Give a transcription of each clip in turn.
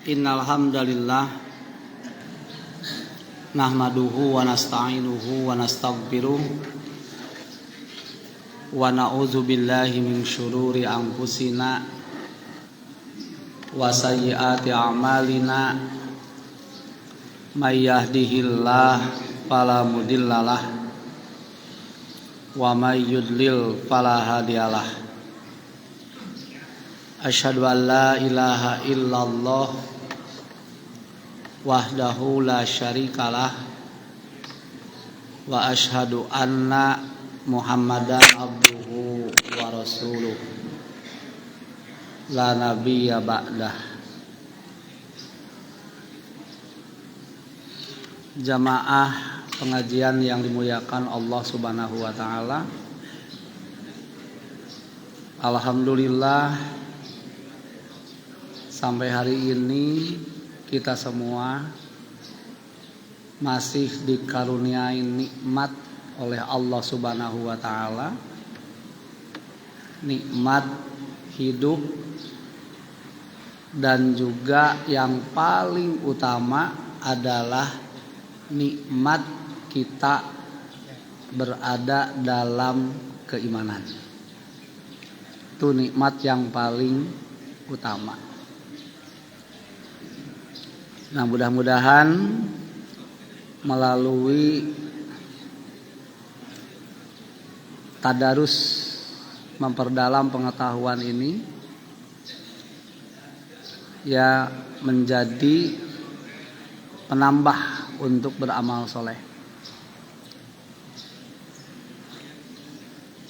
Innal hamdalillah nahmaduhu wa nasta'inuhu wa nastaghfiruh wa na'udzu billahi min syururi anfusina wa sayyiati a'malina may yahdihillahu fala mudhillalah wa may yudlil fala hadiyalah. Asyhadu an la ilaha illallah wahdahu la syarikalah wa asyhadu anna Muhammadan abduhu wa rasuluh la nabiyya ba'dah. Jamaah pengajian yang dimuliakan Allah Subhanahu wa taala, alhamdulillah sampai hari ini kita semua masih dikaruniai nikmat oleh Allah Subhanahu wa taala, nikmat hidup, dan juga yang paling utama adalah nikmat kita berada dalam keimanan. Itu nikmat yang paling utama. Nah, mudah-mudahan melalui tadarus memperdalam pengetahuan ini ya menjadi penambah untuk beramal soleh.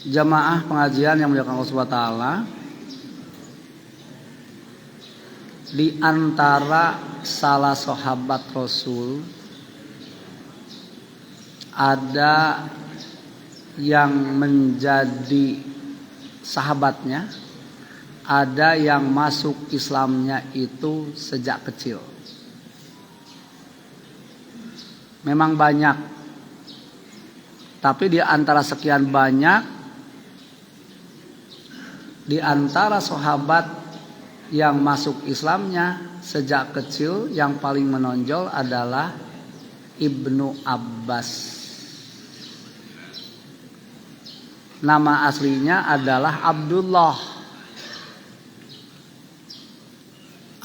Jamaah pengajian yang dimuliakan Allah Subhanahu wa taala, di antara salah sahabat Rasul ada yang menjadi sahabatnya, ada yang masuk Islamnya itu sejak kecil. Memang banyak, tapi di antara sekian banyak, di antara sahabat yang masuk Islamnya sejak kecil yang paling menonjol adalah Ibnu Abbas. Nama aslinya adalah Abdullah.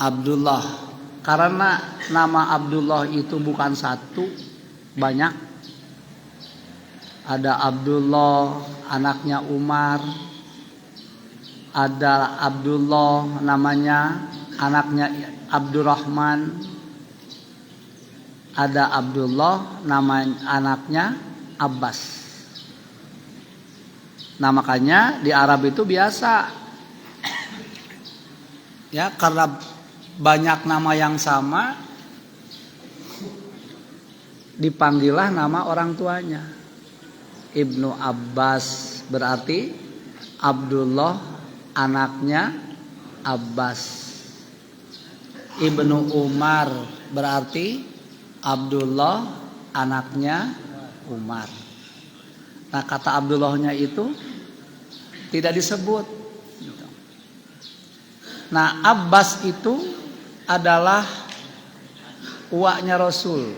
Abdullah. Karena nama Abdullah itu bukan satu, banyak. Ada Abdullah anaknya Umar, ada Abdullah namanya anaknya Abdurrahman, ada Abdullah namanya anaknya Abbas. Nah, makanya di Arab itu biasa ya, karena banyak nama yang sama, dipanggillah nama orang tuanya. Ibnu Abbas berarti Abdullah anaknya Abbas. Ibnu Umar berarti Abdullah anaknya Umar. Nah, kata Abdullahnya itu tidak disebut. Nah, Abbas itu adalah uaknya Rasul,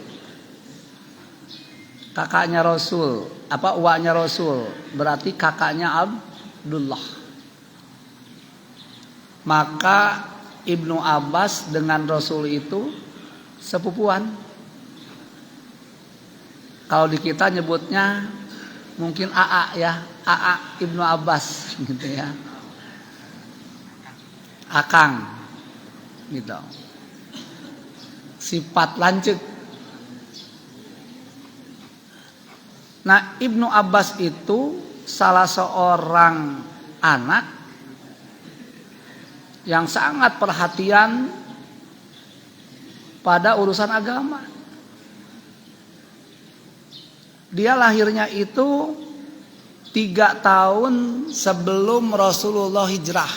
kakaknya Rasul. Apa uaknya Rasul? Berarti kakaknya Abdullah. Maka Ibnu Abbas dengan Rasul itu sepupuan. Kalau di kita nyebutnya mungkin AA ya, AA Ibnu Abbas gitu ya. Akang gitu. Sifat lanjut. Nah, Ibnu Abbas itu salah seorang anak yang sangat perhatian pada urusan agama. Dia lahirnya itu 3 tahun sebelum Rasulullah hijrah.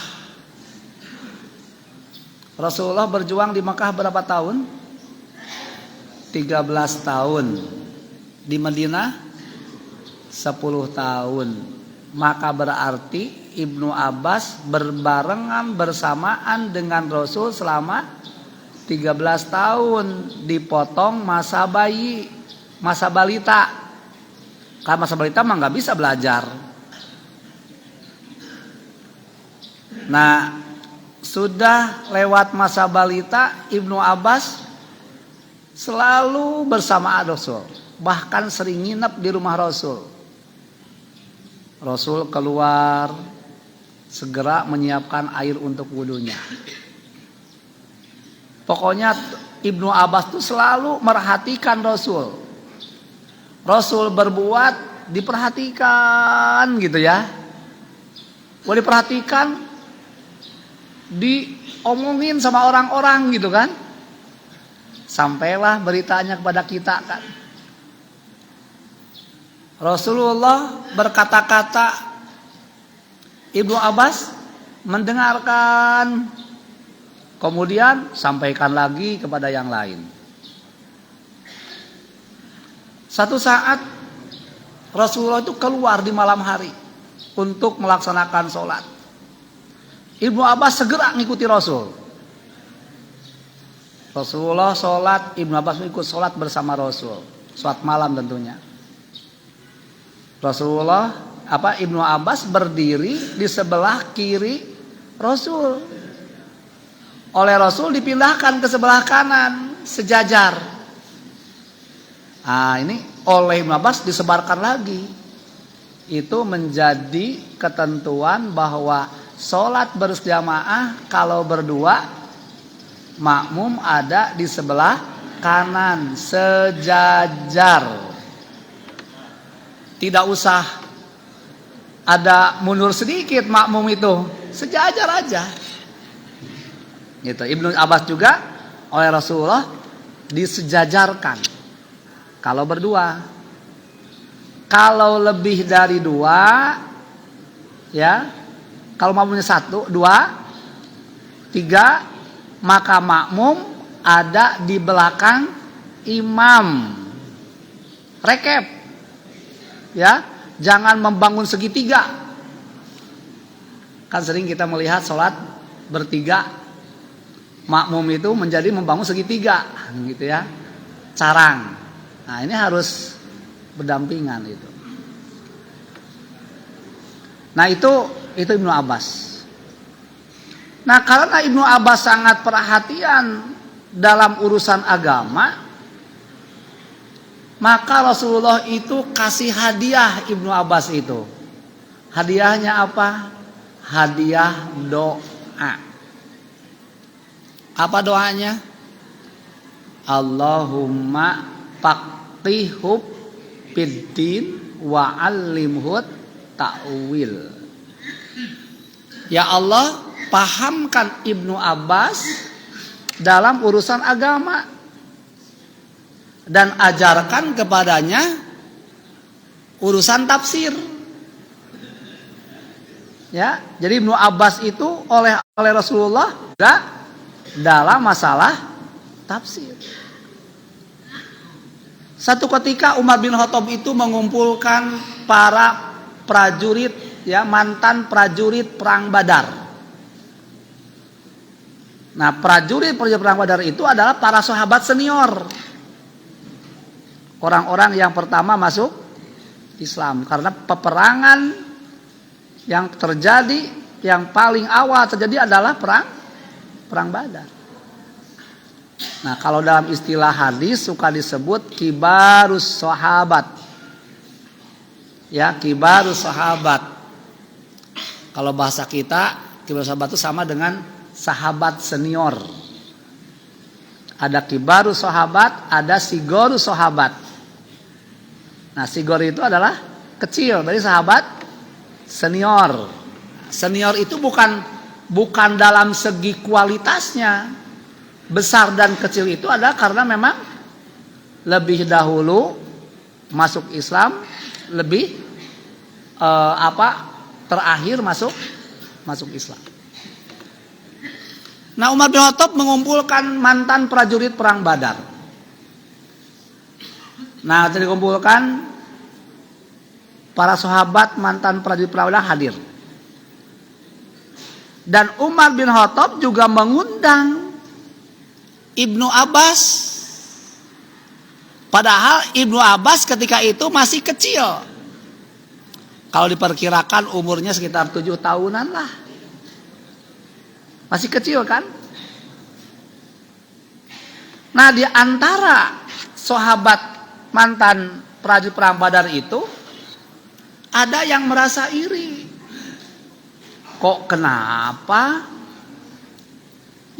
Rasulullah berjuang di Mekah berapa tahun? 13 tahun. Di Madinah 10 tahun. Maka berarti Ibnu Abbas berbarengan bersamaan dengan Rasul selama 13 tahun dipotong masa bayi, masa balita. Karena masa balita mah nggak bisa belajar. Nah, sudah lewat masa balita, Ibnu Abbas selalu bersama Rasul, bahkan sering nginep di rumah Rasul. Rasul keluar segera menyiapkan air untuk wudunya. Pokoknya Ibnu Abbas tuh selalu merhatikan Rasul. Rasul berbuat diperhatikan gitu ya. Wah, diperhatikan, diomongin sama orang-orang gitu kan. Sampailah beritanya kepada kita kan. Rasulullah berkata-kata, Ibnu Abbas mendengarkan, kemudian sampaikan lagi kepada yang lain. Satu saat Rasulullah itu keluar di malam hari untuk melaksanakan sholat. Ibnu Abbas segera ngikuti Rasul. Rasulullah sholat, Ibnu Abbas ikut sholat bersama Rasul. Sholat malam tentunya. Ibnu Abbas berdiri di sebelah kiri Rasul. Oleh Rasul dipindahkan ke sebelah kanan, sejajar. Nah, ini oleh Ibnu Abbas disebarkan lagi. Itu menjadi ketentuan bahwa sholat berjamaah kalau berdua, makmum ada di sebelah kanan, sejajar. Tidak usah ada mundur sedikit makmum itu, sejajar aja. Gitu. Ibnu Abbas juga oleh Rasulullah disejajarkan kalau berdua. Kalau lebih dari dua, ya, kalau makmumnya 1, 2, 3, maka makmum ada di belakang imam. Rekep. Ya, jangan membangun segitiga. Kan sering kita melihat sholat bertiga, makmum itu menjadi membangun segitiga, gitu ya, carang. Nah, ini harus berdampingan itu. Nah, itu Ibnu Abbas. Nah, karena Ibnu Abbas sangat perhatian dalam urusan agama, maka Rasulullah itu kasih hadiah Ibnu Abbas itu. Hadiahnya apa? Hadiah doa. Apa doanya? Allahumma faqihhu fiddin wa 'allimhu ta'wil. Ya Allah, pahamkan Ibnu Abbas dalam urusan agama dan ajarkan kepadanya urusan tafsir. Ya, jadi Ibnu Abbas itu oleh Rasulullah juga dalam masalah tafsir. Satu ketika Umar bin Khattab itu mengumpulkan para prajurit, ya, mantan prajurit perang Badar. Nah, prajurit perang Badar itu adalah para sahabat senior. Orang-orang yang pertama masuk Islam. Karena peperangan yang terjadi, yang paling awal terjadi adalah perang Badar. Nah, kalau dalam istilah hadis suka disebut kibarus sahabat. Ya, kibarus sahabat. Kalau bahasa kita, kibarus sahabat itu sama dengan sahabat senior. Ada kibarus sahabat, ada sigorus sahabat. Nah, sigor itu adalah kecil dari sahabat senior. Senior itu bukan dalam segi kualitasnya. Besar dan kecil itu adalah karena memang lebih dahulu masuk Islam, lebih terakhir masuk Islam. Nah, Umar bin Khattab mengumpulkan mantan prajurit perang Badar. Nah, dikumpulkan para sahabat mantan prajurit perang Badar hadir. Dan Umar bin Khattab juga mengundang Ibnu Abbas. Padahal Ibnu Abbas ketika itu masih kecil. Kalau diperkirakan umurnya sekitar 7 tahunan lah. Masih kecil kan? Nah, di antara sahabat mantan prajurit perang Badar itu ada yang merasa iri. Kok kenapa?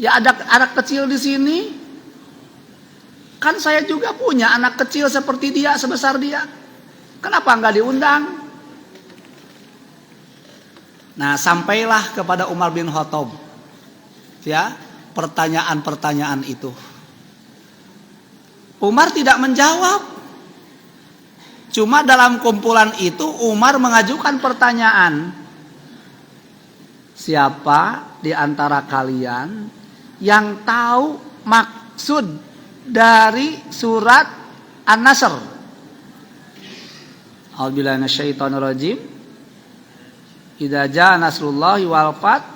Ya ada anak kecil di sini. Kan saya juga punya anak kecil seperti dia, sebesar dia. Kenapa nggak diundang? Nah, sampailah kepada Umar bin Khattab, ya, pertanyaan-pertanyaan itu. Umar tidak menjawab. Cuma dalam kumpulan itu Umar mengajukan pertanyaan. Siapa di antara kalian yang tahu maksud dari surat An-Nasr? A'udzubillahi minasyaitonirrajim. Idza jaa nasrullahi wal fath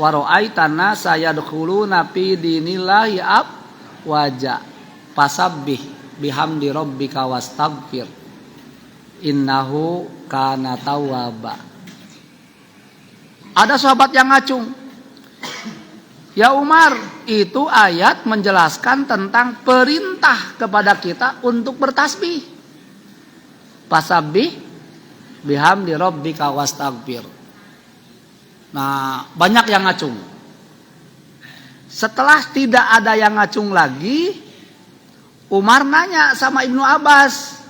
wa ra'aitan nasa yadkhuluna fi dinillahi afwaja. Fasabbih bihamdi rabbika wastaghfir innahu kana tawwaba. Ada sahabat yang ngacung. Ya Umar, itu ayat menjelaskan tentang perintah kepada kita untuk bertasbih. Fasabbih bihamdi rabbika wastaghfir. Nah, banyak yang ngacung. Setelah tidak ada yang ngacung lagi, Umar nanya sama Ibnu Abbas.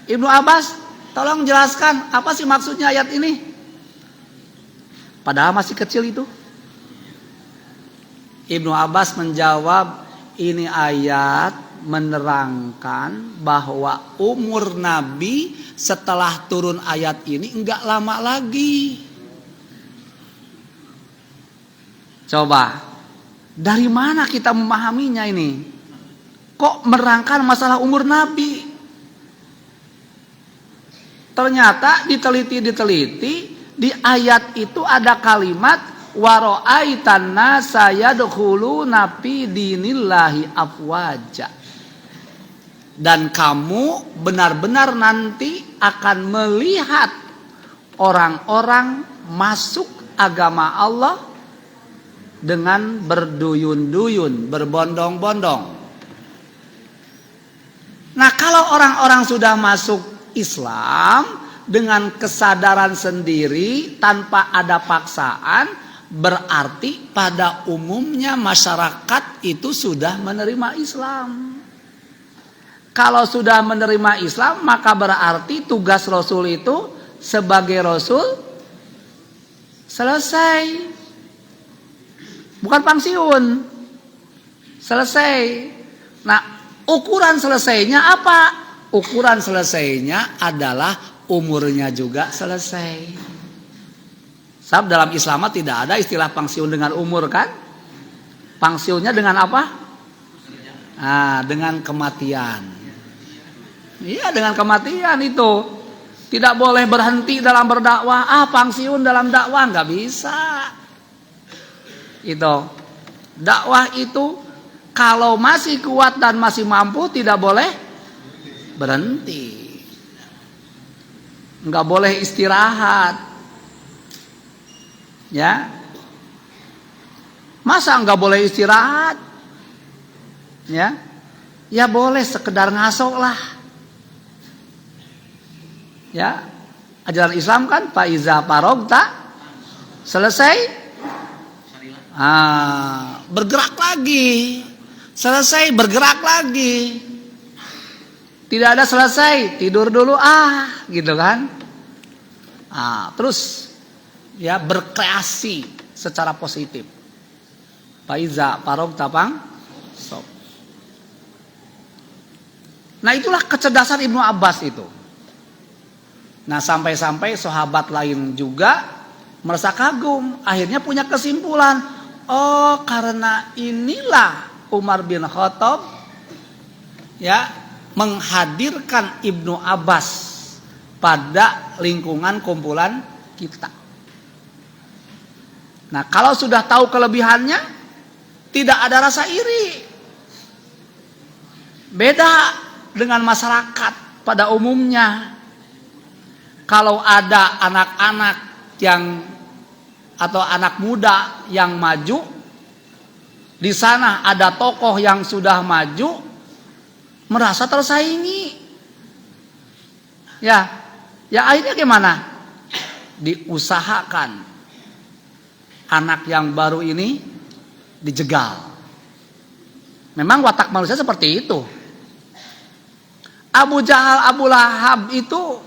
Ibnu Abbas, tolong jelaskan apa sih maksudnya ayat ini? Padahal masih kecil itu. Ibnu Abbas menjawab, ini ayat menerangkan bahwa umur Nabi setelah turun ayat ini enggak lama lagi. Coba, dari mana kita memahaminya ini? Kok merangkan masalah umur Nabi? Ternyata diteliti di ayat itu ada kalimat wa ra'aitan nasa yadkhuluna fi dinillahi afwaja. Dan kamu benar-benar nanti akan melihat orang-orang masuk agama Allah dengan berduyun-duyun, berbondong-bondong. Nah, kalau orang-orang sudah masuk Islam dengan kesadaran sendiri tanpa ada paksaan, berarti pada umumnya masyarakat itu sudah menerima Islam. Kalau sudah menerima Islam, maka berarti tugas Rasul itu sebagai Rasul selesai. Bukan pensiun. Selesai. Nah, ukuran selesainya apa? Ukuran selesainya adalah umurnya juga selesai. Sebab dalam Islam tidak ada istilah pensiun dengan umur kan? Pensiunnya dengan apa? Nah, dengan kematian. Iya, dengan kematian itu. Tidak boleh berhenti dalam berdakwah. Pensiun dalam dakwah nggak bisa. Itu. Dakwah itu kalau masih kuat dan masih mampu tidak boleh berhenti. Enggak boleh istirahat. Ya. Masa enggak boleh istirahat? Ya. Ya boleh sekedar ngasok lah. Ya. Ajaran Islam kan faiza farogta, selesai bergerak lagi. Selesai bergerak lagi. Tidak ada selesai, tidur dulu gitu kan. Terus ya berkreasi secara positif. Faiza farogta sob. Nah, itulah kecerdasan Ibnu Abbas itu. Nah, sampai-sampai sahabat lain juga merasa kagum, akhirnya punya kesimpulan, oh karena inilah Umar bin Khattab ya menghadirkan Ibnu Abbas pada lingkungan kumpulan kita. Nah, kalau sudah tahu kelebihannya, tidak ada rasa iri. Beda dengan masyarakat pada umumnya. Kalau ada anak-anak yang atau anak muda yang maju, di sana ada tokoh yang sudah maju, merasa tersaingi. Ya akhirnya gimana? Diusahakan anak yang baru ini dijegal. Memang watak manusia seperti itu. Abu Jahal, Abu Lahab itu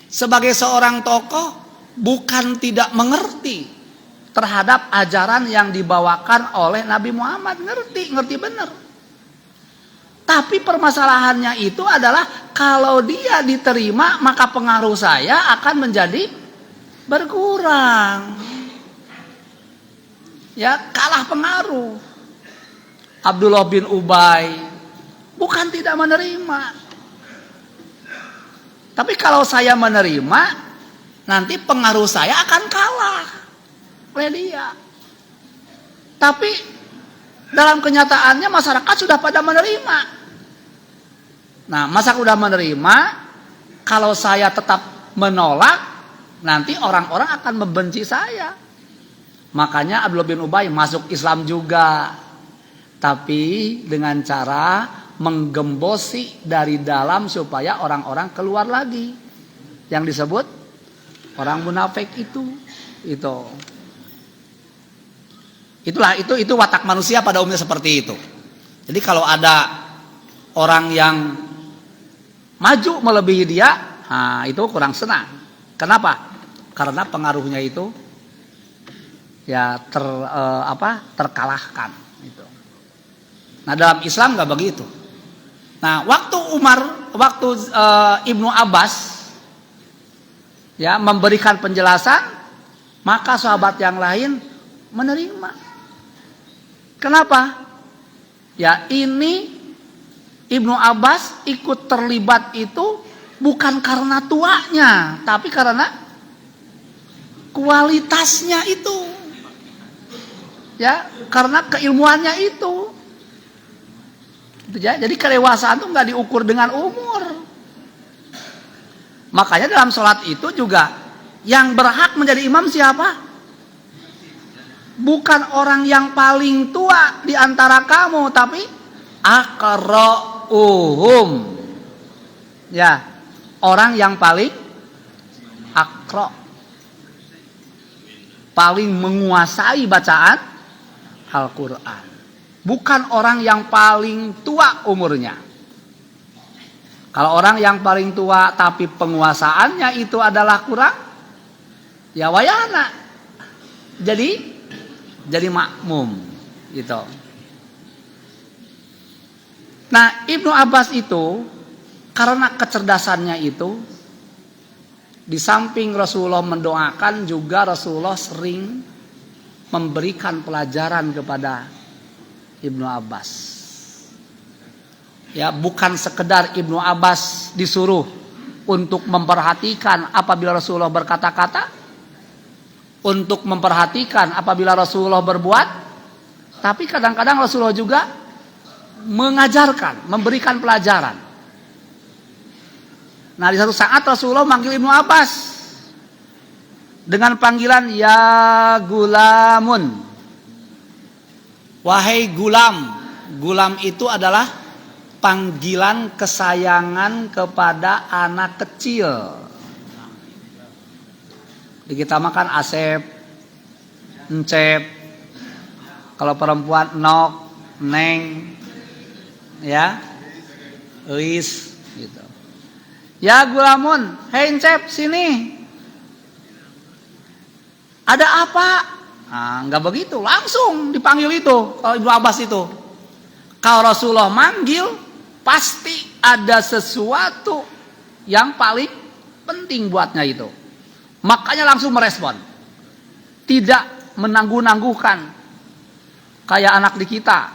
sebagai seorang tokoh bukan tidak mengerti terhadap ajaran yang dibawakan oleh Nabi Muhammad. Ngerti benar. Tapi permasalahannya itu adalah kalau dia diterima maka pengaruh saya akan menjadi berkurang. Ya, kalah pengaruh. Abdullah bin Ubay bukan tidak menerima. Tapi kalau saya menerima, nanti pengaruh saya akan kalah oleh dia. Tapi dalam kenyataannya masyarakat sudah pada menerima. Nah, masa sudah menerima, kalau saya tetap menolak, nanti orang-orang akan membenci saya. Makanya Abdullah bin Ubay masuk Islam juga. Tapi dengan cara menggembosi dari dalam supaya orang-orang keluar lagi. Yang disebut orang munafik itu. Itu watak manusia pada umumnya seperti itu. Jadi kalau ada orang yang maju melebihi dia, itu kurang senang. Kenapa? Karena pengaruhnya itu ya terkalahkan. Gitu. Nah dalam Islam nggak begitu. Nah waktu Ibnu Abbas ya memberikan penjelasan, maka sahabat yang lain menerima. Kenapa? Ya ini Ibnu Abbas ikut terlibat itu bukan karena tuanya, tapi karena kualitasnya itu. Ya, karena keilmuannya itu. Jadi kedewasaan itu nggak diukur dengan umur. Makanya dalam sholat itu juga yang berhak menjadi imam siapa? Bukan orang yang paling tua di antara kamu, tapi aqra'uhum. Ya, orang yang paling aqra', paling menguasai bacaan Al-Quran. Bukan orang yang paling tua umurnya. Kalau orang yang paling tua tapi penguasaannya itu adalah kurang, ya wayana. Jadi makmum gitu. Nah, Ibnu Abbas itu karena kecerdasannya itu, di samping Rasulullah mendoakan, juga Rasulullah sering memberikan pelajaran kepada Ibnu Abbas. Ya, bukan sekedar Ibnu Abbas disuruh untuk memperhatikan apabila Rasulullah berkata-kata, untuk memperhatikan apabila Rasulullah berbuat, tapi kadang-kadang Rasulullah juga mengajarkan, memberikan pelajaran. Nah, di satu saat Rasulullah manggil Ibnu Abbas dengan panggilan ya gulamun. Wahai gulam. Gulam itu adalah panggilan kesayangan kepada anak kecil. Di kita makan Asep, Encep, kalau perempuan Nok, Neng, ya, Eis, gitu. Ya gulamun, hei Encep sini. Ada apa? Nah, nggak begitu, langsung dipanggil itu. Kalau Ibnu Abbas itu, kalau Rasulullah manggil, pasti ada sesuatu yang paling penting buatnya itu. Makanya langsung merespon, tidak menangguh-nangguhkan. Kayak anak di kita,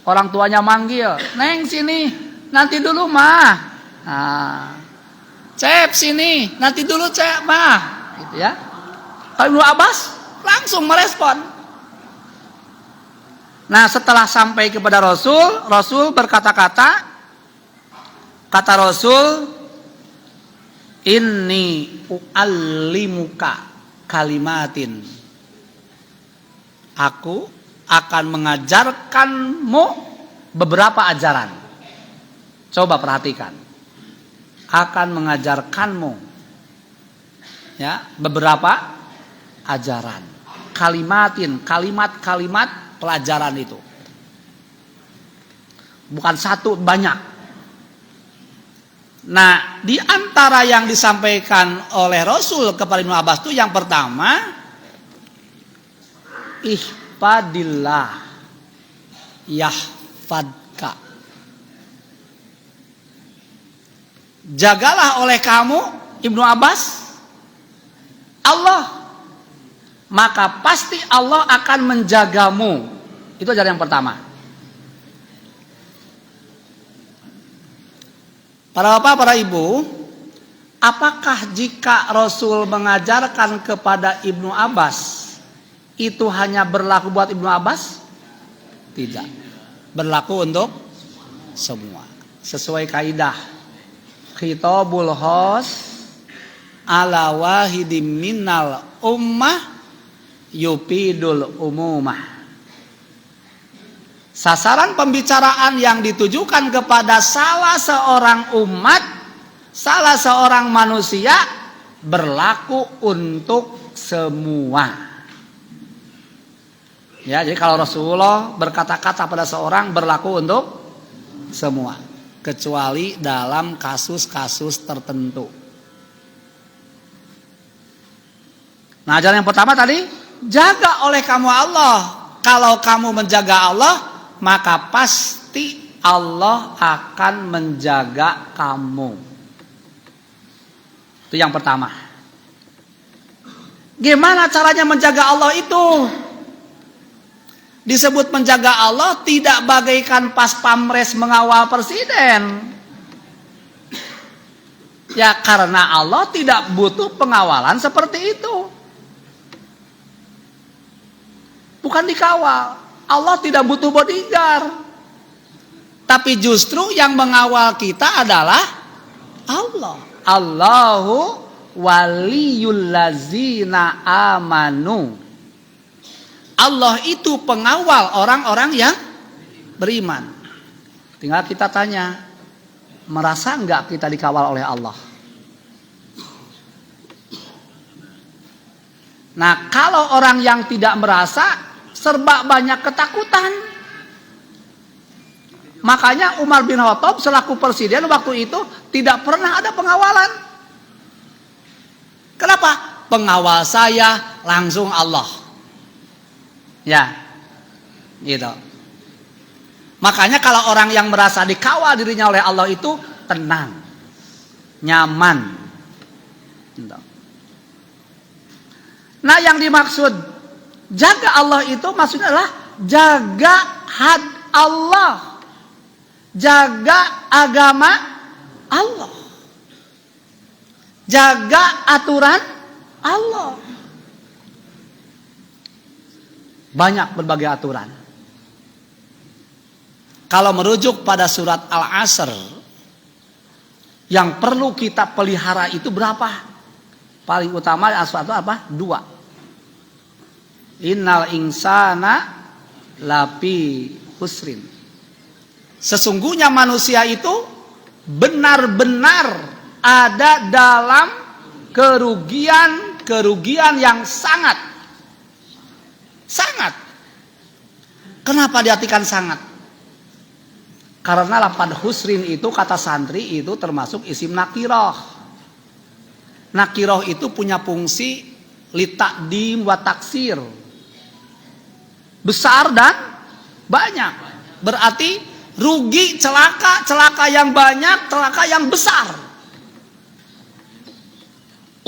orang tuanya manggil, Neng sini, nanti dulu mah. Nah, Cep sini, nanti dulu Cep mah, gitu ya. Kalau Ibnu Abbas langsung merespon. Nah, setelah sampai kepada Rasul, Rasul berkata-kata, Kata Rasul, inni u'allimuka kalimatin. Aku akan mengajarkanmu beberapa ajaran. Coba perhatikan. Akan mengajarkanmu ya, beberapa ajaran. Kalimatin, kalimat-kalimat pelajaran itu. Bukan satu, banyak. Nah, di antara yang disampaikan oleh Rasul kepada Ibnu Abbas itu yang pertama, ihfadillah yahfadka. Jagalah oleh kamu, Ibnu Abbas, Allah, maka pasti Allah akan menjagamu. Itu ajaran yang pertama. Para bapak, para ibu, apakah jika Rasul mengajarkan kepada Ibnu Abbas itu hanya berlaku buat Ibnu Abbas? Tidak. Berlaku untuk semua. Sesuai kaidah khitabul khas ala wahidim minal ummah yupidul umumah. Sasaran pembicaraan yang ditujukan kepada salah seorang umat, salah seorang manusia, berlaku untuk semua. Ya, jadi kalau Rasulullah berkata-kata pada seorang, berlaku untuk semua, kecuali dalam kasus-kasus tertentu. Nah, ajaran yang pertama tadi, jaga oleh kamu Allah. Kalau kamu menjaga Allah, maka pasti Allah akan menjaga kamu. Itu yang pertama. Gimana caranya menjaga Allah itu? Disebut menjaga Allah tidak bagaikan pas pamres mengawal presiden. Ya, karena Allah tidak butuh pengawalan seperti itu. Bukan dikawal. Allah tidak butuh bodyguard. Tapi justru yang mengawal kita adalah Allah. Allahu waliyul ladzina amanu. Allah itu pengawal orang-orang yang beriman. Tinggal kita tanya, merasa enggak kita dikawal oleh Allah? Nah, kalau orang yang tidak merasa, serba banyak ketakutan. Makanya Umar bin Khattab selaku presiden waktu itu tidak pernah ada pengawalan. Kenapa? Pengawal saya langsung Allah. Ya, gitu. Makanya kalau orang yang merasa dikawal dirinya oleh Allah itu tenang, nyaman. Gitu. Nah, yang dimaksud jaga Allah itu maksudnya adalah jaga had Allah. Jaga agama Allah. Jaga aturan Allah. Banyak berbagai aturan. Kalau merujuk pada surat Al-Asr, yang perlu kita pelihara itu berapa? Paling utama asal apa? 2. Innal insana lafi husrin. Sesungguhnya manusia itu benar-benar ada dalam kerugian yang sangat. Kenapa diartikan sangat? Karena lafaz husrin itu kata santri itu termasuk isim nakiroh. Nakiroh itu punya fungsi litakdim wa taksir. Besar dan banyak. Berarti rugi, celaka yang banyak, celaka yang besar.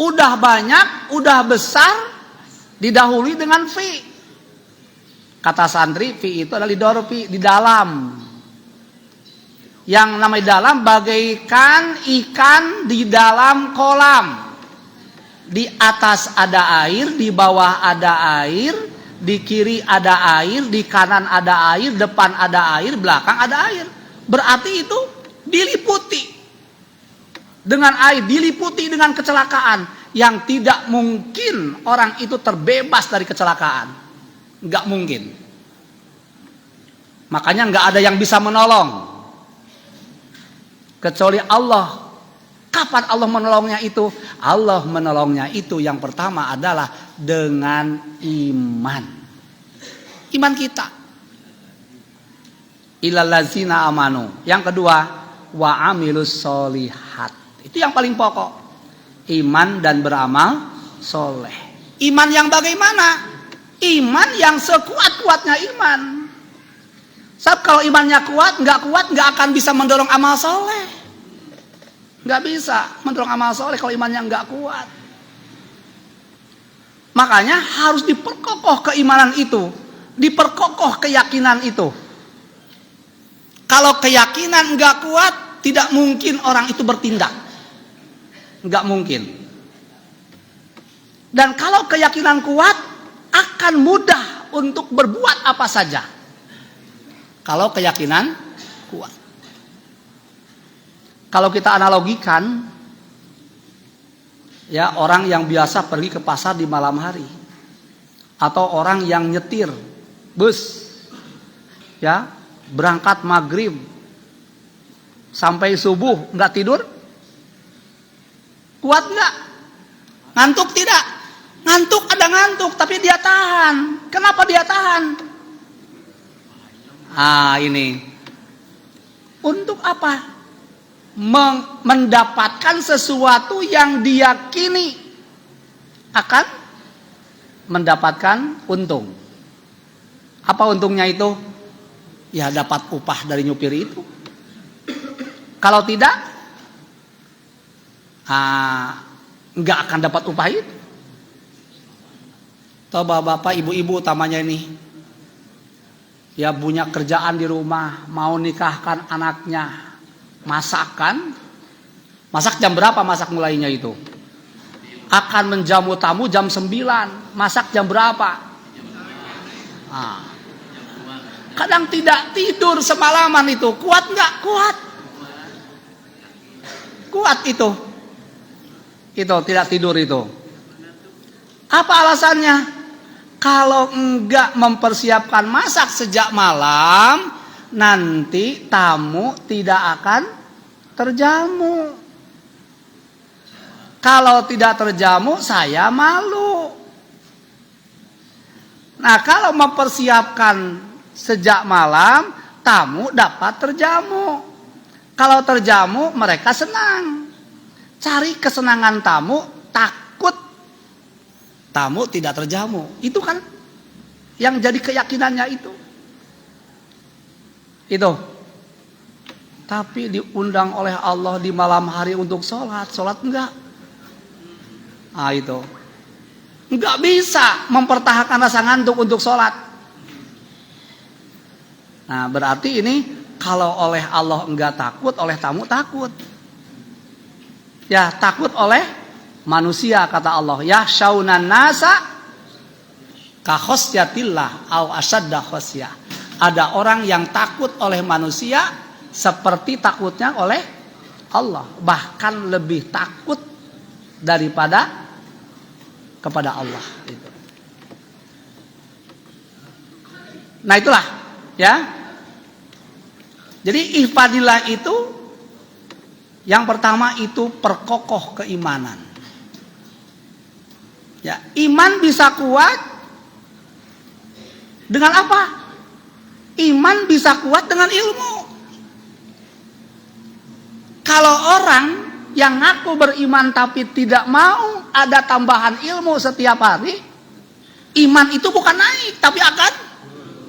Udah banyak, udah besar, didahului dengan fi. Kata santri, fi itu adalah lidorfi, di dalam. Yang namanya dalam bagaikan ikan di dalam kolam. Di atas ada air, di bawah ada air, di kiri ada air, di kanan ada air, depan ada air, belakang ada air. Berarti itu diliputi. dengan air, diliputi dengan kecelakaan yang tidak mungkin orang itu terbebas dari kecelakaan. Nggak mungkin. Makanya nggak ada yang bisa menolong kecuali Allah. Kapan Allah menolongnya itu? Allah menolongnya itu yang pertama adalah dengan iman. Iman kita. Ilallazina amanu. Yang kedua, wa amilus solihat. Itu yang paling pokok. Iman dan beramal soleh. Iman yang bagaimana? Iman yang sekuat-kuatnya iman. Sebab kalau imannya kuat, nggak akan bisa mendorong amal soleh. Nggak bisa mendorong amal soleh kalau imannya nggak kuat. Makanya harus diperkokoh keimanan itu, diperkokoh keyakinan itu. Kalau keyakinan nggak kuat, tidak mungkin orang itu bertindak. Nggak mungkin. Dan kalau keyakinan kuat, akan mudah untuk berbuat apa saja. Kalau keyakinan kuat. Kalau kita analogikan, ya orang yang biasa pergi ke pasar di malam hari, atau orang yang nyetir bus, ya berangkat maghrib sampai subuh nggak tidur, kuat nggak? Ngantuk tidak? Ngantuk, ada ngantuk, tapi dia tahan. Kenapa dia tahan? Ini untuk apa? Mendapatkan sesuatu yang diyakini akan mendapatkan untung. Apa untungnya itu? Ya dapat upah dari nyupir itu. Kalau tidak, nggak akan dapat upah itu. Coba bapak, ibu-ibu utamanya ini, ya punya kerjaan di rumah, mau nikahkan anaknya, masak jam berapa masak mulainya itu? Akan menjamu tamu jam 9, masak jam berapa? Kadang tidak tidur semalaman itu, kuat nggak? Kuat. Kuat itu tidak tidur itu. Apa alasannya? Kalau enggak mempersiapkan masak sejak malam, nanti tamu tidak akan terjamu. Kalau tidak terjamu, saya malu. Nah, kalau mempersiapkan sejak malam, tamu dapat terjamu. Kalau terjamu, mereka senang. Cari kesenangan tamu, takut tamu tidak terjamu. Itu kan yang jadi keyakinannya itu. Tapi diundang oleh Allah di malam hari untuk sholat enggak. Itu enggak bisa mempertahankan rasa ngantuk untuk sholat. Nah, berarti ini kalau oleh Allah enggak takut, oleh tamu takut. Ya, takut oleh manusia kata Allah. Ya syaunan nasa ka khosyatillah au asadda khosyah. Ada orang yang takut oleh manusia seperti takutnya oleh Allah, bahkan lebih takut daripada kepada Allah itu. Nah, itulah ya. Jadi ihfadillah itu yang pertama itu perkokoh keimanan. Ya, iman bisa kuat dengan apa? Iman bisa kuat dengan ilmu. Kalau orang yang ngaku beriman tapi tidak mau ada tambahan ilmu setiap hari, iman itu bukan naik tapi akan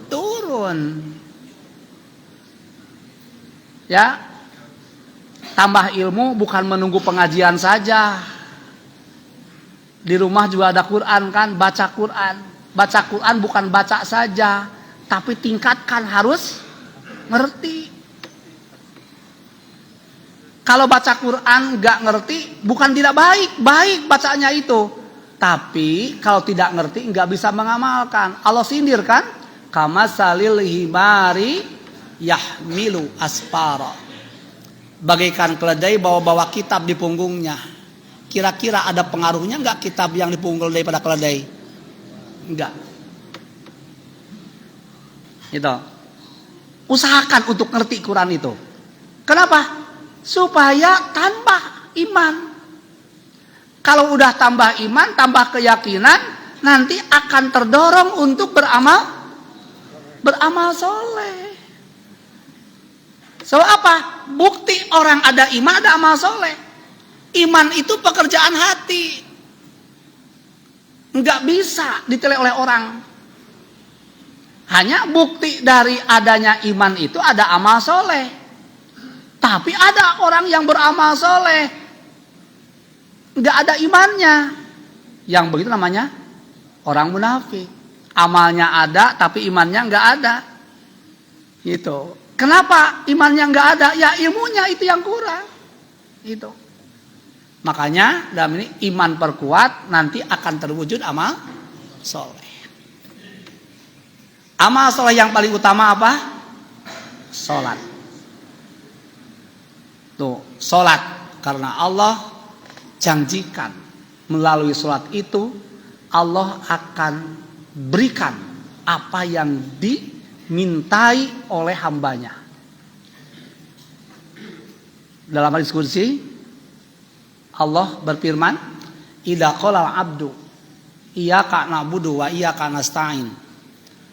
turun. Ya, tambah ilmu bukan menunggu pengajian saja. Di rumah juga ada Quran kan, baca Quran. Baca Quran bukan baca saja, tapi tingkatkan, harus ngerti. Kalau baca Quran nggak ngerti, bukan tidak baik, baik bacanya itu. Tapi kalau tidak ngerti nggak bisa mengamalkan. Allah sindir kan? Kama salil himari yahmilu aspara. bagaikan keledai bawa-bawa kitab di punggungnya. Kira-kira ada pengaruhnya enggak kitab yang di punggung daripada keledai? Enggak. Itu. Usahakan untuk ngerti Quran itu. Kenapa? Supaya tambah iman. Kalau udah tambah iman, tambah keyakinan, nanti akan terdorong untuk beramal soleh. So apa? Bukti orang ada iman, ada amal soleh. Iman itu pekerjaan hati. Enggak bisa ditelek oleh orang. Hanya bukti dari adanya iman itu ada amal soleh. Tapi ada orang yang beramal soleh, enggak ada imannya. Yang begitu namanya orang munafik. Amalnya ada tapi imannya enggak ada. Gitu. Kenapa imannya enggak ada? Ya ilmunya itu yang kurang. Gitu. Makanya dalam ini iman perkuat nanti akan terwujud amal soleh. Amal soleh yang paling utama apa? Salat. Tuh, salat karena Allah janjikan melalui salat itu Allah akan berikan apa yang dimintai oleh hambanya. Dalam hadis qudsi Allah berfirman, "Idza qala al-'abdu iyyaka na'budu wa iyyaka nasta'in.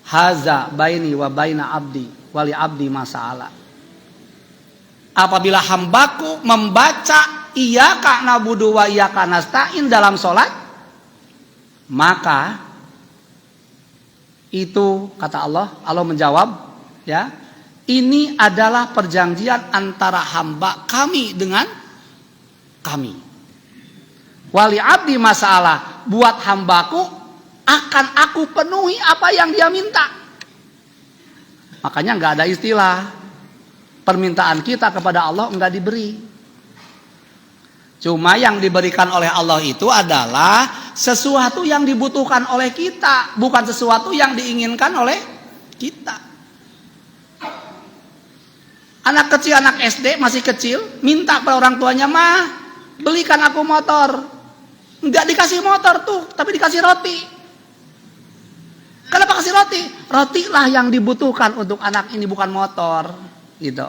Haza baini wa baina 'abdi wa li 'abdi ma sa'ala." Apabila hambaku membaca iyyaka na'budu wa iyyaka nasta'in dalam salat, maka itu kata Allah menjawab, ya, ini adalah perjanjian antara hamba kami dengan kami. Wali abdi masalah, buat hambaku akan aku penuhi apa yang dia minta. Makanya nggak ada istilah permintaan kita kepada Allah nggak diberi. Cuma yang diberikan oleh Allah itu adalah sesuatu yang dibutuhkan oleh kita, bukan sesuatu yang diinginkan oleh kita. Anak kecil, anak SD masih kecil, minta pada orang tuanya, "Mah, belikan aku motor." Enggak dikasih motor tuh, tapi dikasih roti. Kenapa kasih roti? Roti lah yang dibutuhkan untuk anak ini, bukan motor, gitu.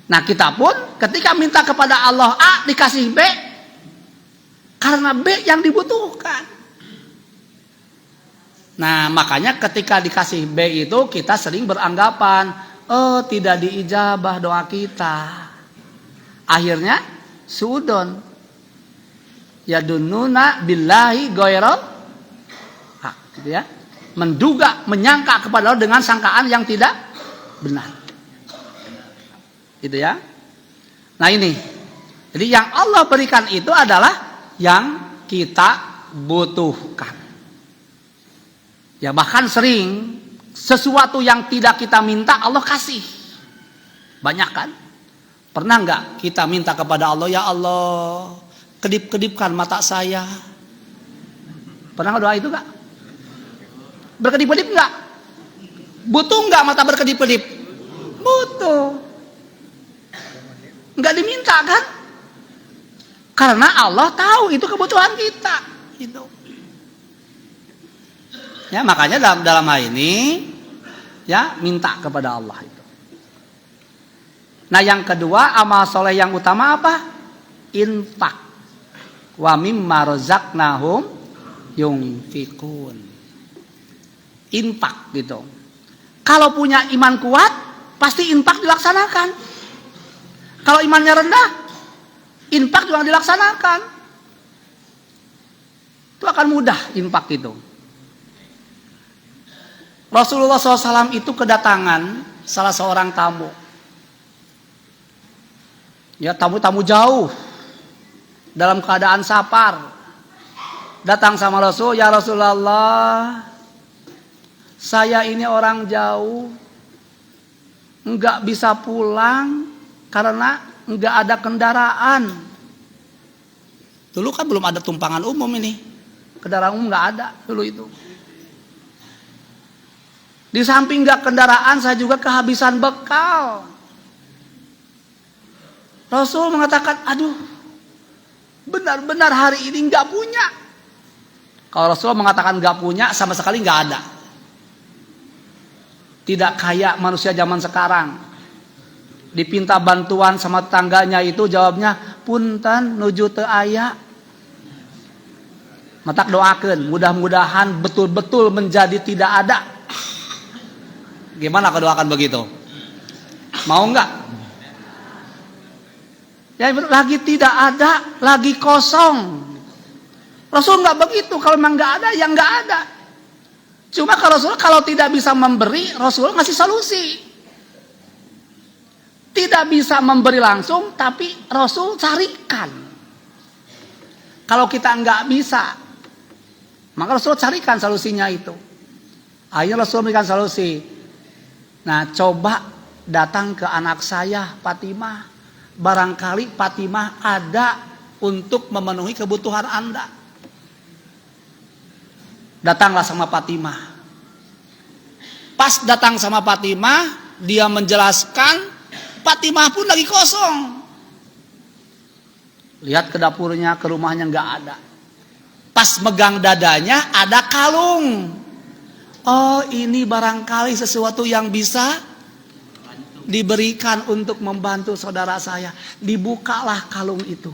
Nah, kita pun ketika minta kepada Allah A dikasih B karena B yang dibutuhkan. Nah, makanya ketika dikasih B itu kita sering beranggapan, oh, tidak diijabah doa kita. Akhirnya suudon yadununa billahi ghairal haq, gitu ya. Menduga, menyangka kepada Allah dengan sangkaan yang tidak benar. Gitu ya. Nah, ini. Jadi yang Allah berikan itu adalah yang kita butuhkan. Ya, bahkan sering sesuatu yang tidak kita minta Allah kasih. Banyak kan? Pernah enggak kita minta kepada Allah, "Ya Allah, kedip-kedipkan mata saya." Pernah doa itu enggak? Berkedip-kedip enggak? Butuh enggak mata berkedip-kedip? Butuh. Enggak diminta kan? Karena Allah tahu itu kebutuhan kita. Gitu. Ya, makanya dalam hal ini ya minta kepada Allah itu. Nah, yang kedua amal soleh yang utama apa? Infak. Wa mimma razaqnahum yunfikun. Infak gitu. Kalau punya iman kuat, pasti infak dilaksanakan. Kalau imannya rendah, infak juga dilaksanakan. Itu akan mudah infak itu. Rasulullah SAW itu kedatangan salah seorang tamu. Ya, tamu-tamu jauh. Dalam keadaan safar. Datang sama Rasul, "Ya Rasulullah, saya ini orang jauh. Enggak bisa pulang karena enggak ada kendaraan." Dulu kan belum ada tumpangan umum ini. Kendaraan umum enggak ada dulu itu. Di samping enggak kendaraan, saya juga kehabisan bekal. Rasul mengatakan, aduh, benar-benar hari ini nggak punya. Kalau Rasul mengatakan nggak punya, sama sekali nggak ada. Tidak kayak manusia zaman sekarang. Dipinta bantuan sama tetangganya itu jawabnya, punten nuju teu aya. Matak doakeun, mudah-mudahan betul-betul menjadi tidak ada. Gimana kalau doakan begitu? Mau enggak? Ya lagi tidak ada, lagi kosong. Rasul enggak begitu, kalau memang enggak ada, ya enggak ada. Cuma kalau Rasul kalau tidak bisa memberi, Rasul ngasih solusi. Tidak bisa memberi langsung, tapi Rasul carikan. Kalau kita enggak bisa, maka Rasul carikan solusinya itu. Akhirnya Rasul memberikan solusi. Nah, coba datang ke anak saya, Fatimah. Barangkali Fatimah ada untuk memenuhi kebutuhan Anda. Datanglah sama Fatimah. Pas datang sama Fatimah, dia menjelaskan, Fatimah pun lagi kosong. Lihat ke dapurnya, ke rumahnya nggak ada. Pas megang dadanya ada kalung. Oh, ini barangkali sesuatu yang bisa diberikan untuk membantu saudara saya. Dibukalah kalung itu.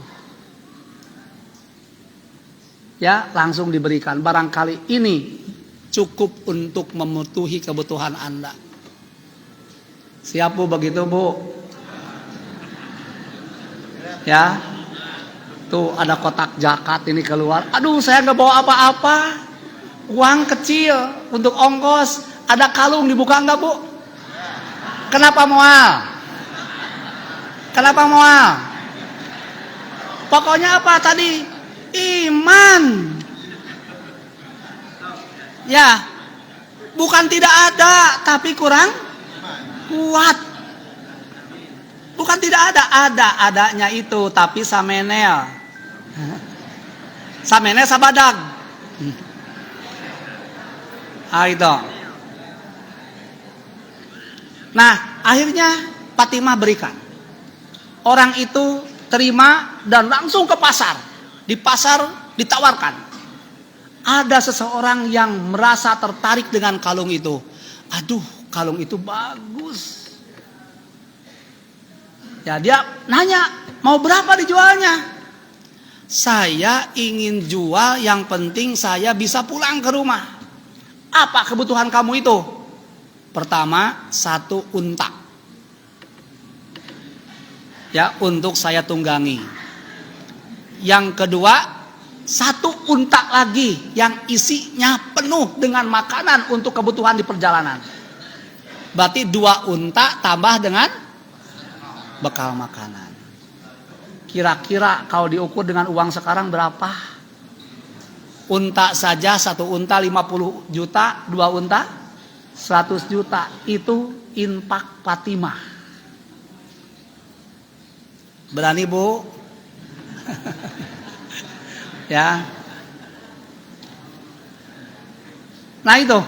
Ya, langsung diberikan. Barangkali ini cukup untuk memenuhi kebutuhan Anda. Siap Bu begitu Bu? Ya. Tuh ada kotak zakat ini keluar. Aduh, saya nggak bawa apa-apa. Uang kecil untuk ongkos. Ada kalung, dibuka nggak Bu? Kenapa mual? Kenapa mual? Pokoknya apa tadi? Iman. Ya, bukan tidak ada, tapi kurang kuat. Bukan tidak ada, adanya itu, tapi samenel. Samenel sabadag. Itu. Nah, akhirnya Fatimah berikan. Orang itu terima dan langsung ke pasar. Di pasar ditawarkan. Ada seseorang yang merasa tertarik dengan kalung itu. Aduh, kalung itu bagus. Ya, dia nanya, mau berapa dijualnya? Saya ingin jual, yang penting saya bisa pulang ke rumah. Apa kebutuhan kamu itu? Pertama, 1 unta. Ya, untuk saya tunggangi. Yang kedua, 1 unta lagi yang isinya penuh dengan makanan untuk kebutuhan di perjalanan. Berarti 2 unta tambah dengan bekal makanan. Kira-kira kalau diukur dengan uang sekarang berapa? Unta saja 1 unta 50 juta, 2 unta 100 juta. Itu infak Fatimah. Berani Bu? Ya. Nah itu.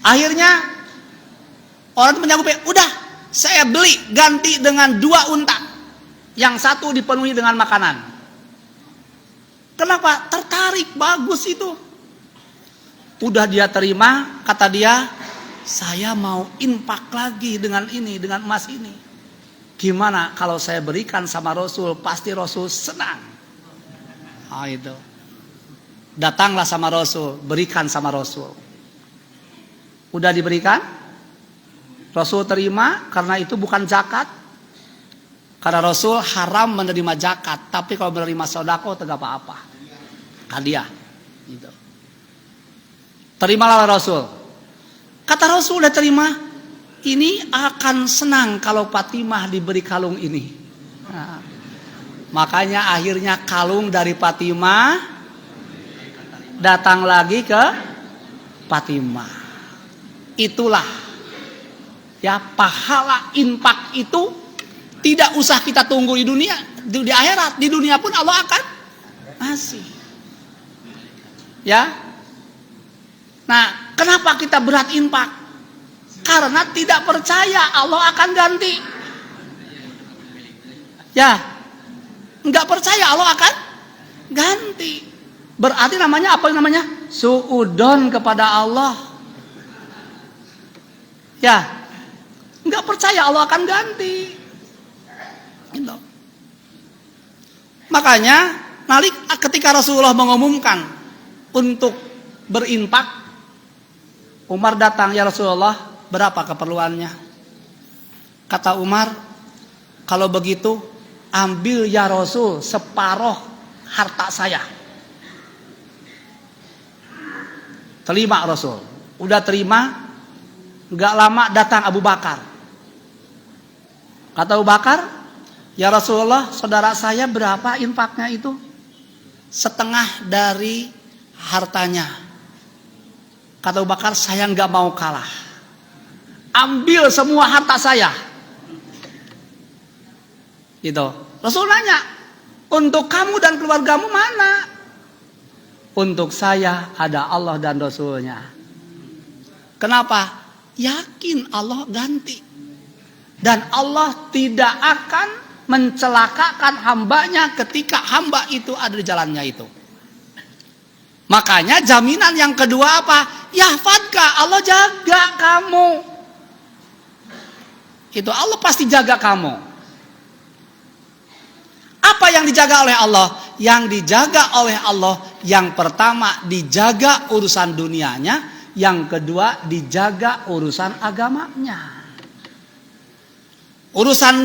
Akhirnya orang itu menyanggupi, udah saya beli ganti dengan 2 unta. Yang 1 dipenuhi dengan makanan. Kenapa? Tertarik, bagus itu. Udah dia terima, kata dia, saya mau infak lagi dengan ini, dengan emas ini. Gimana kalau saya berikan sama Rasul? Pasti Rasul senang. Itu. Datanglah sama Rasul, berikan sama Rasul. Udah diberikan? Rasul terima, karena itu bukan zakat. Karena Rasul haram menerima zakat, tapi kalau menerima sodako tidak apa-apa. Hadiah. Gitu. Terimalah Rasul. Kata Rasul udah terima, ini akan senang kalau Fatimah diberi kalung ini. Nah, makanya akhirnya kalung dari Fatimah datang lagi ke Fatimah. Itulah ya pahala infak itu. Tidak usah kita tunggu di dunia, di akhirat, di dunia pun Allah akan ngasih. Ya. Nah, kenapa kita berat infak? Karena tidak percaya Allah akan ganti. Ya, nggak percaya Allah akan ganti. Berarti namanya apa namanya? Suudon kepada Allah. Ya, nggak percaya Allah akan ganti. Gitu. Makanya ketika Rasulullah mengumumkan untuk berinfak, Umar datang, ya Rasulullah, berapa keperluannya? Kata Umar, kalau begitu ambil ya Rasul separuh harta saya. Terima Rasul. Udah terima, gak lama datang Abu Bakar. Kata Abu Bakar, ya Rasulullah, saudara saya berapa infaknya itu? Setengah dari hartanya. Kata Abu Bakar, saya gak mau kalah. Ambil semua harta saya. Gitu. Rasul nanya, untuk kamu dan keluargamu mana? Untuk saya ada Allah dan Rasulnya. Kenapa? Yakin Allah ganti. Dan Allah tidak akan mencelakakan hambanya ketika hamba itu ada di jalannya itu. Makanya jaminan yang kedua apa? Yahfadka, Allah jaga kamu. Itu Allah pasti jaga kamu. Apa yang dijaga oleh Allah? Yang dijaga oleh Allah, yang pertama dijaga urusan dunianya, yang kedua dijaga urusan agamanya. Urusan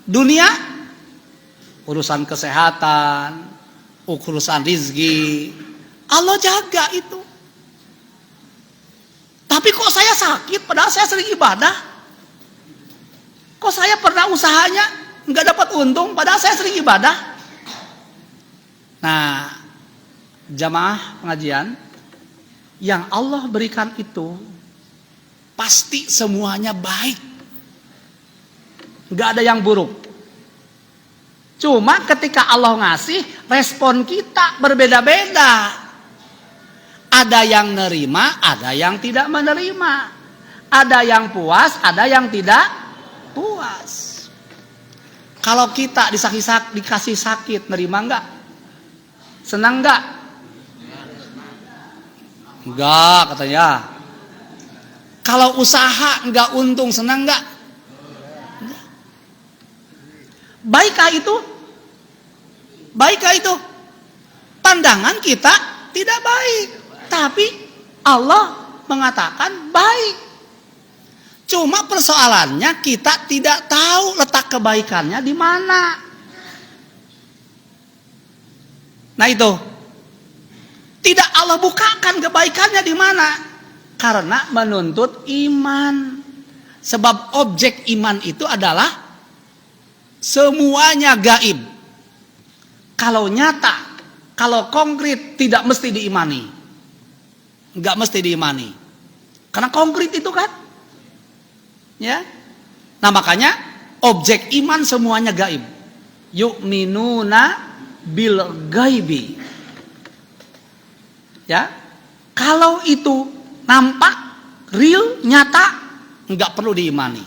dunia, urusan kesehatan, urusan rizki, Allah jaga itu. Tapi kok saya sakit padahal saya sering ibadah? Kok saya pernah usahanya nggak dapat untung padahal saya sering ibadah? Nah, jamaah pengajian, yang Allah berikan itu pasti semuanya baik, nggak ada yang buruk. Cuma ketika Allah ngasih, respon kita berbeda-beda. Ada yang nerima, ada yang tidak menerima. Ada yang puas, ada yang tidak puas. Kalau kita dikasih sakit, nerima enggak? Senang enggak? Enggak katanya. Kalau usaha enggak untung, senang enggak? Enggak. Baikkah itu? Baikkah itu? Pandangan kita tidak baik. Tapi Allah mengatakan baik. Cuma persoalannya kita tidak tahu letak kebaikannya di mana. Nah itu. Tidak Allah bukakan kebaikannya di mana. Karena menuntut iman. Sebab objek iman itu adalah semuanya gaib. Kalau nyata, kalau konkret tidak mesti diimani. Enggak mesti diimani. Karena konkret itu kan. Ya. Nah makanya objek iman semuanya gaib. Yu'minuna bil gaibi. Ya. Kalau itu nampak, real, nyata, enggak perlu diimani.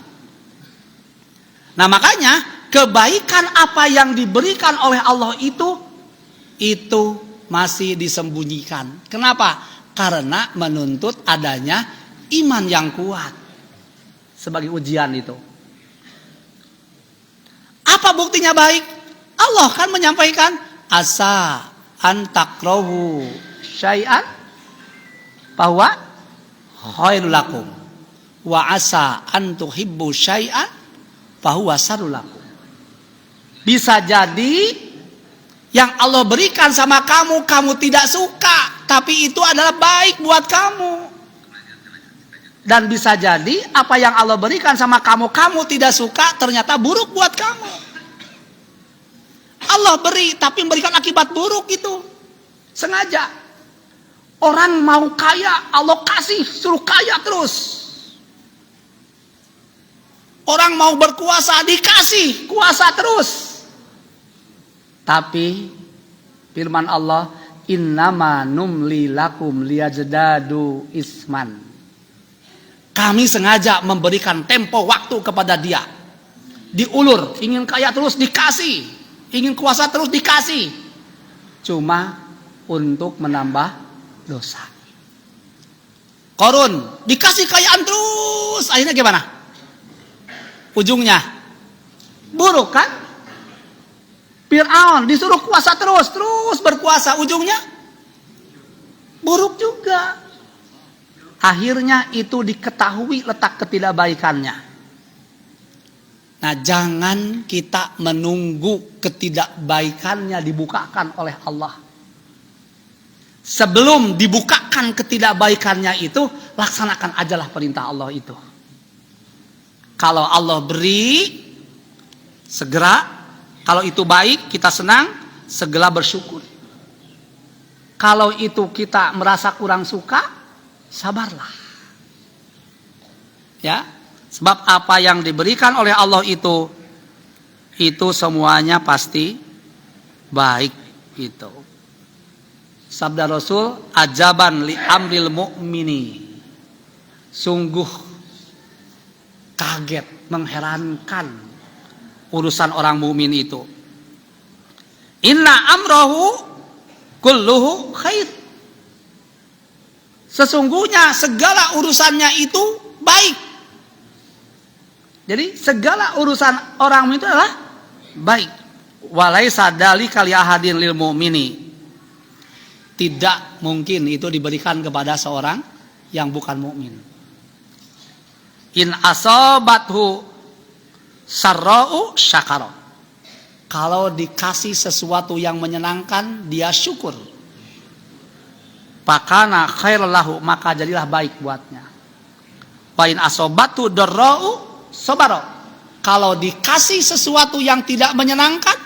Nah makanya kebaikan apa yang diberikan oleh Allah itu masih disembunyikan. Kenapa? Karena menuntut adanya iman yang kuat. Sebagai ujian itu. Apa buktinya baik? Allah kan menyampaikan, asa antakrahu syai'an bahwa khairul lakum wa asa antuhibbu syai'an bahwa sarul lakum. Bisa jadi yang Allah berikan sama kamu, kamu tidak suka, tapi itu adalah baik buat kamu. Dan bisa jadi apa yang Allah berikan sama kamu, kamu tidak suka, ternyata buruk buat kamu. Allah beri, tapi memberikan akibat buruk itu. Sengaja. Orang mau kaya, Allah kasih, suruh kaya terus. Orang mau berkuasa, dikasih kuasa terus. Tapi firman Allah, innama numli lakum liyazdadu isman. Kami sengaja memberikan tempo waktu kepada dia diulur, ingin kaya terus dikasih, ingin kuasa terus dikasih, cuma untuk menambah dosa. Qarun dikasih kekayaan terus, akhirnya gimana? Ujungnya buruk kan? Fir'aun disuruh kuasa terus berkuasa, ujungnya buruk juga. Akhirnya itu diketahui letak ketidakbaikannya. Nah, jangan kita menunggu ketidakbaikannya dibukakan oleh Allah. Sebelum dibukakan ketidakbaikannya itu, laksanakan ajalah perintah Allah itu. Kalau Allah beri, segera, kalau itu baik, kita senang, segera bersyukur. Kalau itu kita merasa kurang suka, sabarlah. Ya, sebab apa yang diberikan oleh Allah itu semuanya pasti baik itu. Sabda Rasul, ajaban li amril mu'mini. Sungguh kaget, mengherankan urusan orang mukmin itu. Inna amrahu kulluhu khair. Sesungguhnya segala urusannya itu baik. Jadi segala urusan orang mukmin itu adalah baik. Walaisa dzalika li ahadin lil mu'mini. Tidak mungkin itu diberikan kepada seorang yang bukan mukmin. In asabathu sarra'u syakara. Kalau dikasih sesuatu yang menyenangkan, dia syukur. Pakana khairul lahu, maka jadilah baik buatnya. Wa in asabathu darra'u sabara. Kalau dikasih sesuatu yang tidak menyenangkan,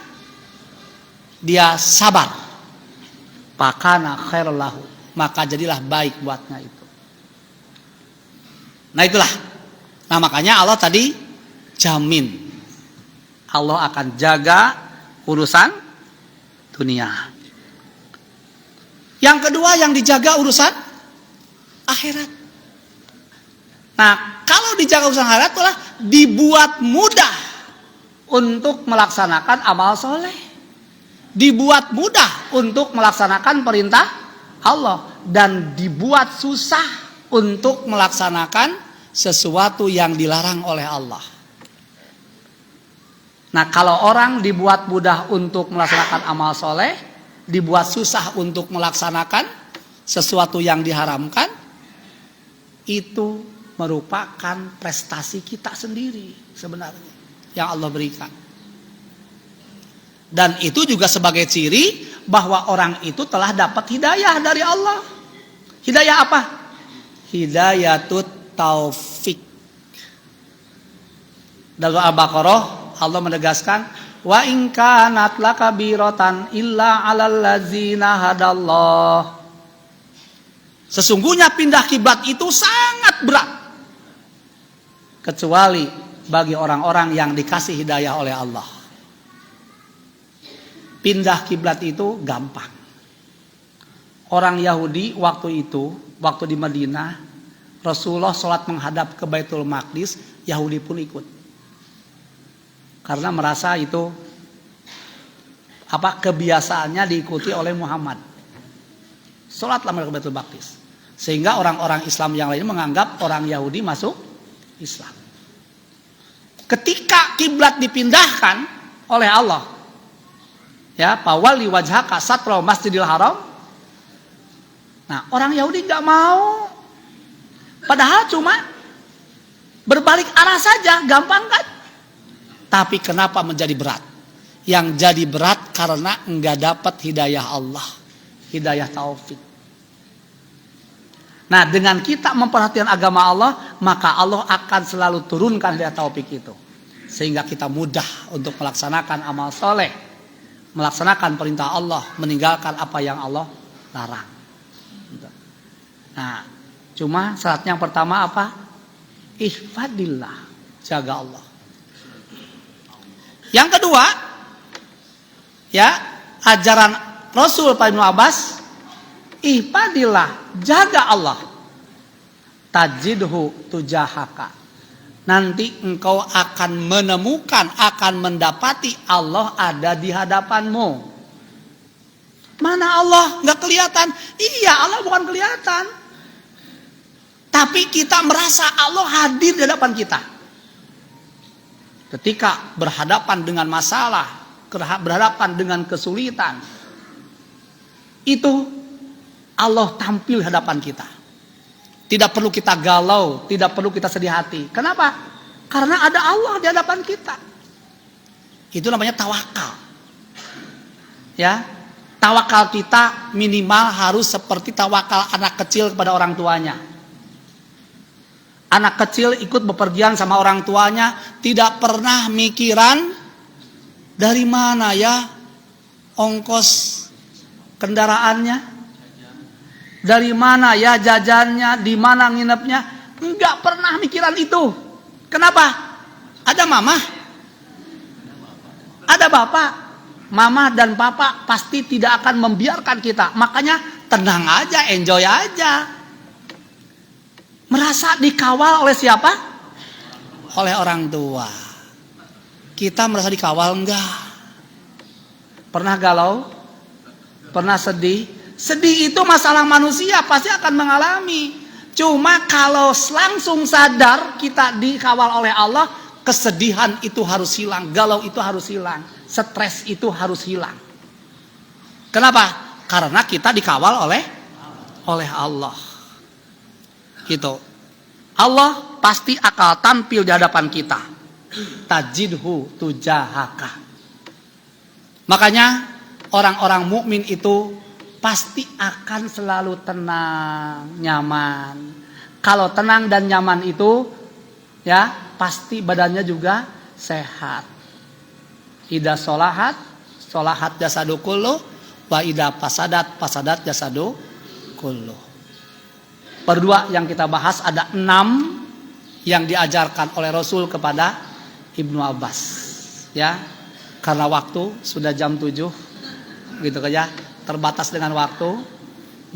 dia sabar. Pakana khairul lahu, maka jadilah baik buatnya itu. Nah itulah. Nah makanya Allah tadi jamin Allah akan jaga urusan dunia. Yang kedua yang dijaga urusan akhirat. Nah kalau dijaga urusan akhirat itulah dibuat mudah untuk melaksanakan amal soleh. Dibuat mudah untuk melaksanakan perintah Allah. Dan dibuat susah untuk melaksanakan sesuatu yang dilarang oleh Allah. Nah kalau orang dibuat mudah untuk melaksanakan amal soleh, dibuat susah untuk melaksanakan sesuatu yang diharamkan, itu merupakan prestasi kita sendiri sebenarnya yang Allah berikan. Dan itu juga sebagai ciri bahwa orang itu telah dapat hidayah dari Allah. Hidayah apa? Hidayatut taufik. Dalam Al-Baqarah Allah menegaskan, wa in kanat lakabiratan illa 'alal ladzina hadallah. Sesungguhnya pindah kiblat itu sangat berat, kecuali bagi orang-orang yang dikasih hidayah oleh Allah. Pindah kiblat itu gampang. Orang Yahudi waktu di Madinah, Rasulullah sholat menghadap ke Baitul Maqdis, Yahudi pun ikut. Karena merasa itu kebiasaannya diikuti oleh Muhammad. Sholatlah mereka ke Baitul Maqdis. Sehingga orang-orang Islam yang lain menganggap orang Yahudi masuk Islam. Ketika kiblat dipindahkan oleh Allah, ya, pawali wajhaka satro masjidil haram. Nah, orang Yahudi nggak mau. Padahal cuma berbalik arah saja, gampang kan? Tapi kenapa menjadi berat? Yang jadi berat karena nggak dapat hidayah Allah, hidayah taufik. Nah, dengan kita memperhatikan agama Allah, maka Allah akan selalu turunkan hidayah taufik itu, sehingga kita mudah untuk melaksanakan amal soleh, melaksanakan perintah Allah, meninggalkan apa yang Allah larang. Nah, cuma syaratnya yang pertama apa? Ihfadillah, jaga Allah. Yang kedua, ya, ajaran Rasul Pak Ibnu Abbas, ihfadillah, jaga Allah. Tajidhu tujahaka. nanti engkau akan menemukan, akan mendapati Allah ada di hadapanmu. Mana Allah? Nggak kelihatan. Iya, Allah bukan kelihatan. Tapi kita merasa Allah hadir di hadapan kita. Ketika berhadapan dengan masalah, berhadapan dengan kesulitan, itu Allah tampil di hadapan kita. Tidak perlu kita galau, tidak perlu kita sedih hati. Kenapa? Karena ada Allah di hadapan kita. Itu namanya tawakal. Ya, tawakal kita minimal harus seperti tawakal anak kecil kepada orang tuanya. Anak kecil ikut bepergian sama orang tuanya, tidak pernah mikiran dari mana ya ongkos kendaraannya, dari mana ya jajannya, di mana nginepnya. Enggak pernah mikiran itu. Kenapa? Ada mama, ada bapak. Mama dan papa pasti tidak akan membiarkan kita. Makanya tenang aja, enjoy aja. Merasa dikawal oleh siapa? Oleh orang tua. Kita merasa dikawal enggak? Pernah galau? Pernah sedih? Sedih itu masalah manusia, pasti akan mengalami. Cuma kalau langsung sadar kita dikawal oleh Allah, kesedihan itu harus hilang, galau itu harus hilang, stres itu harus hilang. Kenapa? Karena kita dikawal oleh Allah. Gitu. Allah pasti akan tampil di hadapan kita. Tajidhu tujahaka. Makanya orang-orang mukmin itu pasti akan selalu tenang, nyaman. Kalau tenang dan nyaman itu, ya pasti badannya juga sehat. Ida solahat, solahat jasadu kullu, wa ida pasadat jasadu kullu. Berdua yang kita bahas ada 6 yang diajarkan oleh Rasul kepada Ibnu Abbas. Ya, karena waktu sudah jam 7, gitu ya, terbatas dengan waktu.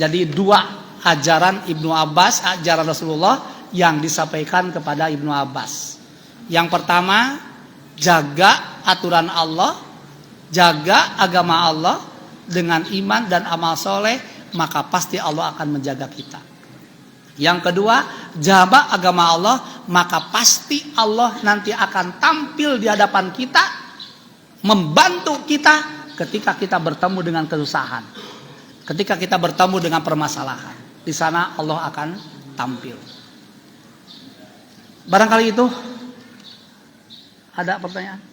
Jadi 2 ajaran Ibnu Abbas, ajaran Rasulullah yang disampaikan kepada Ibnu Abbas. Yang pertama, jaga aturan Allah, jaga agama Allah dengan iman dan amal soleh, maka pasti Allah akan menjaga kita. Yang kedua, jaga agama Allah, maka pasti Allah nanti akan tampil di hadapan kita, membantu kita ketika kita bertemu dengan kesusahan, ketika kita bertemu dengan permasalahan. Di sana Allah akan tampil. Barangkali itu. Ada pertanyaan?